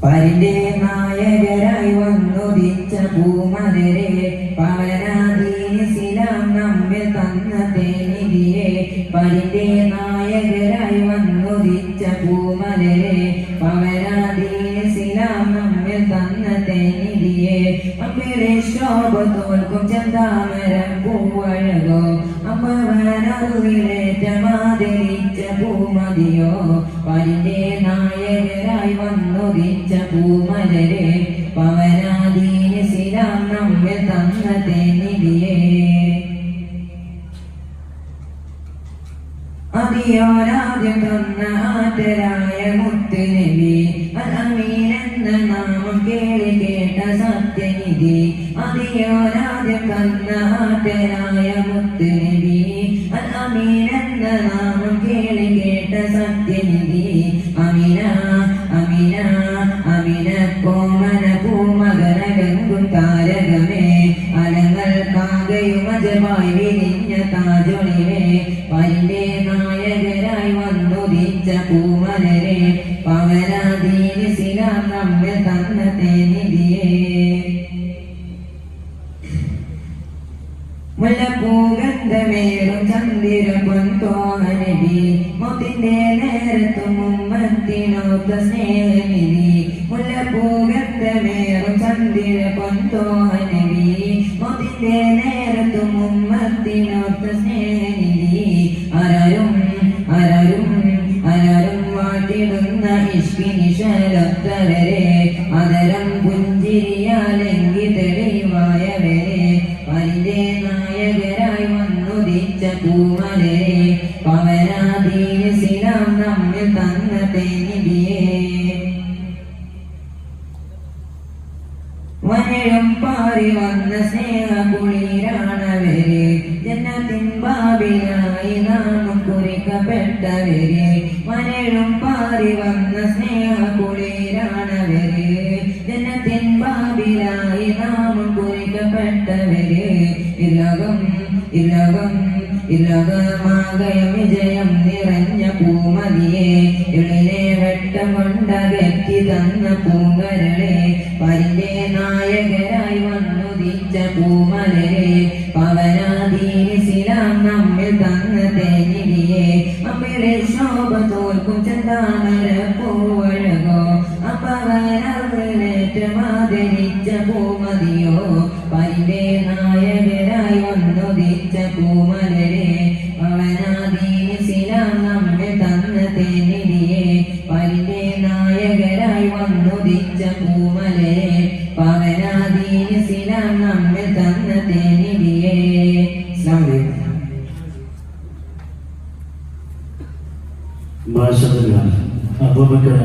പരിന്റെ നായകരായി വന്നുദിച്ച പൂമലരെ പവനാദീനിസ്ലാം നമ്മെ തന്ന തേനിധിയെ പരിന്റെ നായകരായി വന്നുദിച്ച പൂമലരെ പവനാദീനിസ്ലാം നമ്മെ തന്ന തേനിധിയെ അമ്മിലെ ശോഭ തോൽക്കും ചന്താമര പൂവഴകോ അമ്മവനറിവിലേറ്റമാദരിച്ച പൂമതിയോ പരിന്റെ നായകരായി വന്നുദിച്ച പൂമലരെ പവനാദീനിസ്ലാം നമ്മെ തന്ന തേനിധിയെ അതിയോരാദ്യം തന്ന ആറ്റരായ മുത്തുനബി അൽ-അമീൻ എന്ന നാമം കേളി കേട്ട സത്യനിധി അതിയോരാദ്യം തന്ന ആറ്റരായ മുത്തുനബി അൽ-അമീൻ എന്ന നാമം കേളി കേട്ട സത്യനിധി അമീന അമീന അമീന കോമന പൂമകനകങ്കും താരകമേ അലങ്ങൾ കാകയും അജമായി വിരിഞ്ഞ താജൊളിവേ പരിന്റെ നായകരായി വന്നുദിച്ച പൂമലരെ പവനാദീനിസ്ലാം നമ്മെ തന്ന തേനിധിയെ മുല്ലപ്പൂഗന്ധമേറും ചന്ദിര പൊൻതോഹനബി മുത്തിന്റെ നേരത്തും ഉമ്മത്തിനൊത്ത സ്നേഹനിധി മുല്ലപ്പൂഗന്ധമേറും ചന്ദിര പൊൻതോഹനബി മുത്തിന്റെ നേരത്തും ഉമ്മത്തിനൊത്ത സ്നേഹനിധി അരരും അരരും അരരും വാട്ടിടുന്ന ഇഷ്കിനിശലത്തവരെ അതരം പുഞ്ചിരിയാലെങ്കി തെളിവായവരെ പരിന്റെ നായകരായി വന്നുദിച്ച പൂമലരെ പവനാദീനിസ്ലാം നമ്മെ തന്ന തേനിധിയെ വനരും പാറി വന്ന സ്നേഹകുളിരാണവരെ ജന്നത്തിൻ ബാബിലായി നാമം കുറിക്കപ്പെട്ടവരെ വനരും പാറി വന്ന സ്നേഹകുളിരാണവരെ ജന്നത്തിൻ ബാബിലായി നാമം കുറിക്കപ്പെട്ടവരെ ഇലകം ഇലകം ഇലകമാകയം വിജയം നിറഞ്ഞ പൂമതിയെ എളിനെ വെട്ടം കൊണ്ടകറ്റി തന്ന പൂങ്കരളെ പരിന്റെ നായകരായി വന്നുദിച്ച പൂമലരെ പവനാദീനിസ്ലാം നമ്മെ തന്ന തേനിധിയെ അമ്മിലെ ശോഭ തോൽക്കും ചന്താമര പൂവഴകോ അപ്പവനറിവിലേറ്റമാദരിച്ച പൂമതിയോ പരിന്റെ നായകരായി വന്നുദിച്ച പൂമലരെ പവനാദീനിസ്ലാം നമ്മെ തന്ന തേനിധിയെ പരിന്റെ നായകരായി വന്നുദിച്ച പൂമലരെ പവനാദീനിസ്ലാം നമ്മെ തന്ന തേനിധിയെ ഭാഷ അബൂബക്കർ